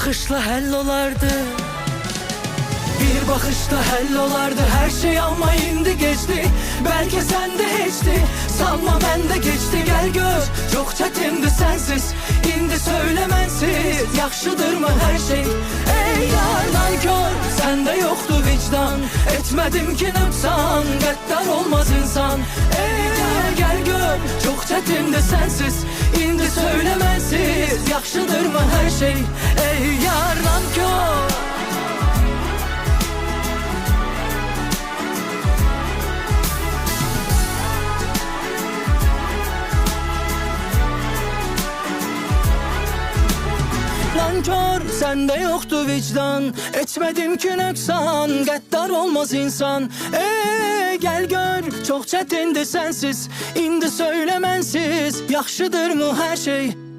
bakışla həll olardı. Bir bakışta həll olardı her şey, ama indi geçti. Belki sende heçti, sanma bende geçti. Gel gör, çok çetindi sensiz, indi söylemensiz. Yaxşıdırmı her şey? Ey yardan kör, sende yoktu vicdan. Etmedim ki nöqsan, qəddar olmaz insan. Ey gel gör, çok çetindi sensiz, indi söylemensiz. Yaxşıdırmı her şey? Ey yardan kör. Nankör, sende yoktu vicdan. Etmedim ki nöqsan, qəddar olmaz insan. Gel gör, çok çetindi sensiz, indi söylemensiz. Yaxşıdır mı her şey?